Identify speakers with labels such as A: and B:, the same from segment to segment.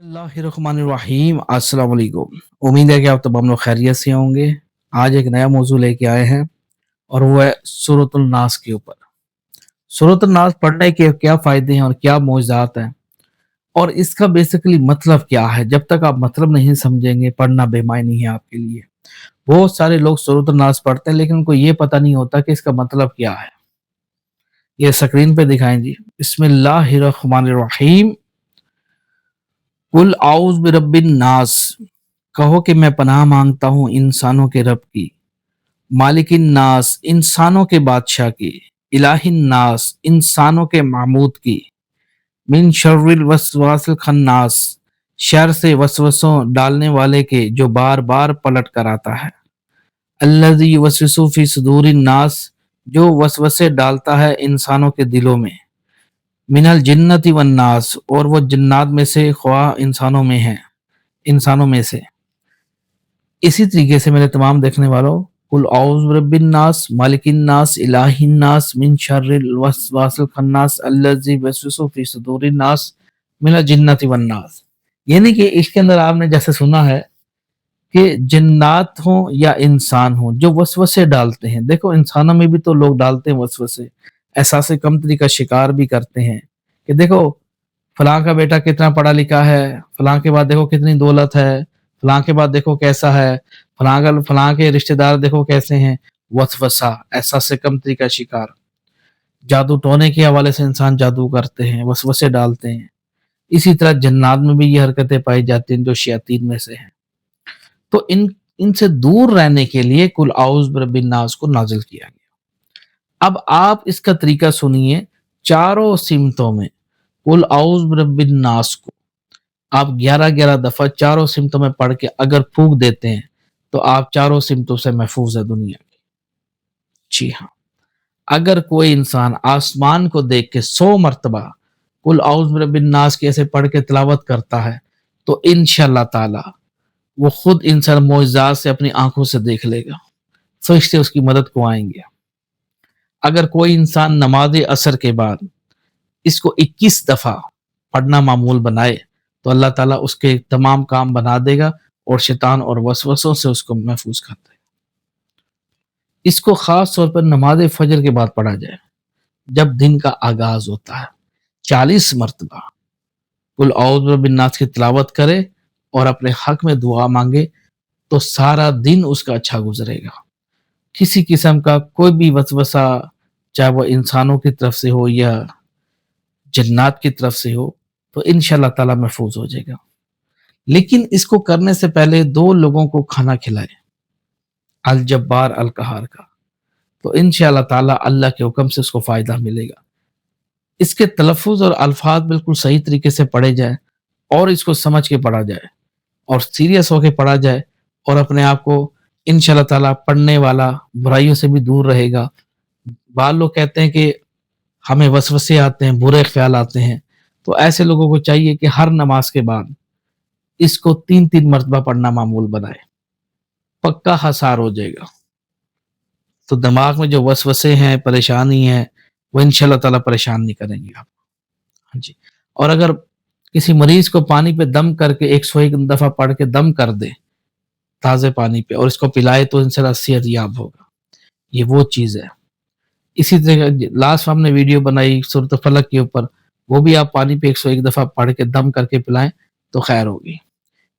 A: बिस्मिल्लाहिर्रहमानिर्रहीम। अस्सलाम वालेकुम। उम्मीद है कि आप तमाम लोग खैरियत से होंगे। आज एक नया मौजू लेके आए हैं और वो है सूरतुल नास के ऊपर। सूरतुल नास पढ़ने के क्या फ़ायदे हैं और क्या मौज़ज़ात हैं और इसका बेसिकली मतलब क्या है। जब तक आप मतलब नहीं समझेंगे, पढ़ना बेमायनी है आपके लिए। बहुत सारे लोग सूरतुल नास पढ़ते हैं लेकिन उनको ये पता नहीं होता कि इसका मतलब क्या है। ये स्क्रीन पे दिखाएँ जी। बिस्मिल्लाहिर्रहमानिर्रहीम। कुल आउज़ बिरब्बिन नास, कहो कि मैं पनाह मांगता हूँ इंसानों के रब की, मालिकिन नास, इंसानों के बादशाह की, इलाहिन नास, इंसानों के मामूद की, मिन शर्रिल वसवासिल खन्नास, शर से वसवसों डालने वाले के जो बार बार पलट कर आता है, अल्लज़ी युवस्विसु फी सुदूरिन नास, जो वसवसे डालता है इंसानों के दिलों में, मिनल जिन्नति वन नास, और वो जिन्नात में से ख्वाह इंसानों में से। इसी तरीके से मेरे तमाम देखने वालों, कुल औज़ बिरब्बिन नास, मालिकिन नास, इलाहिन नास, मिन शर्रिल वसवासिल खन्नास, अल्लज़ी युवस्विसु फी सुदूरिन नास, मिनल जिन्नति वन नास। यानी कि इसके अंदर आपने जैसे सुना है कि जिन्नात हों या इंसान हों जो वसवसे डालते हैं। देखो इंसानों में भी तो लोग डालते हैं वसवसे, एहसास कमतरी का शिकार भी करते हैं कि देखो फलां का बेटा कितना पढ़ा लिखा है, फलां के बाद देखो कितनी दौलत है, फलां के बाद देखो कैसा है, फलां के रिश्तेदार देखो कैसे हैं। वसवसा, एहसास कमतरी का शिकार। जादू टोने के हवाले से इंसान जादू करते हैं, वसवसे डालते हैं। इसी तरह जन्नात में भी ये हरकतें पाई जाती हैं जो शयातीन में से हैं। तो इनसे दूर रहने के लिए कुल आउज़ बिरब्बिन नास को नाज़िल किया गया। अब आप इसका तरीका सुनिए। चारों सिमतों में कुल आउज़ बिरब्बिन नास को आप 11-11 दफ़ा चारों सिमतों में पढ़ के अगर फूँक देते हैं तो आप चारों सिमतों से महफूज़ है दुनिया की। जी हाँ, अगर कोई इंसान आसमान को देख के 100 मरतबा कुल आउज़ बिरब्बिन नास की ऐसे पढ़ के तिलावत करता है तो इंशाअल्लाह ताला वो खुद इंसान मोइज़ात से अपनी आंखों से देख लेगा। फरिश्ते उसकी मदद को आएंगे। अगर कोई इंसान नमाज असर के बाद इसको 21 दफ़ा पढ़ना मामूल बनाए तो अल्लाह ताला उसके तमाम काम बना देगा और शैतान और वसवसों से उसको महफूज कर देगा। इसको खास तौर पर नमाज फजर के बाद पढ़ा जाए जब दिन का आगाज होता है। 40 मरतबा कुल औज़ बिन नास की तिलावत करे और अपने हक में दुआ मांगे तो सारा दिन उसका अच्छा गुजरेगा। किसी किस्म का कोई भी वसवसा, चाहे वो इंसानों की तरफ से हो या जन्नात की तरफ से हो, तो इंशाअल्लाह ताला महफूज हो जाएगा। लेकिन इसको करने से पहले 2 लोगों को खाना खिलाएं, अल जब्बार अल कहार का, तो इंशाअल्लाह ताला अल्लाह के हुक्म से उसको फ़ायदा मिलेगा। इसके तलफ़्फ़ुज़ और अल्फ़ाज़ बिल्कुल सही तरीके से पढ़े जाएँ और इसको समझ के पढ़ा जाए और सीरियस होके पढ़ा जाए और अपने आप को इंशाअल्लाह ताला पढ़ने वाला बुराइयों से भी दूर रहेगा। बाज़ लोग कहते हैं कि हमें वसवसे आते हैं, बुरे ख्याल आते हैं, तो ऐसे लोगों को चाहिए कि हर नमाज के बाद इसको 3-3 मरतबा पढ़ना मामूल बनाए, पक्का हसार हो जाएगा। तो दिमाग में जो वसवसे हैं, परेशानी है, वो इंशाअल्लाह ताला परेशान नहीं करेंगे आपको। हाँ जी। और अगर किसी मरीज को पानी पे दम करके 101 दफ़ा पढ़ के दम कर दे, ताज़े पानी पे, और इसको पिलाए तो इंशाअल्लाह सेहत याब होगा। ये वो चीज़ है। इसी तरह लास्ट हमने वीडियो बनाई सूरत फलक के ऊपर, वो भी आप पानी पे 101 दफ़ा पढ़ के दम करके पिलाएँ तो खैर होगी।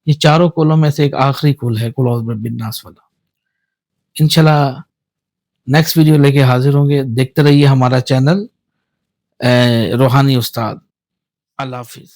A: ये चारों कुलों में से एक आखिरी कुल है कुल औज़ बिरब्बिन नास वाला। इंशाल्लाह नेक्स्ट वीडियो लेके हाज़िर होंगे। देखते रहिए हमारा चैनल रूहानी उस्ताद। अल्लाह हाफ़िज़।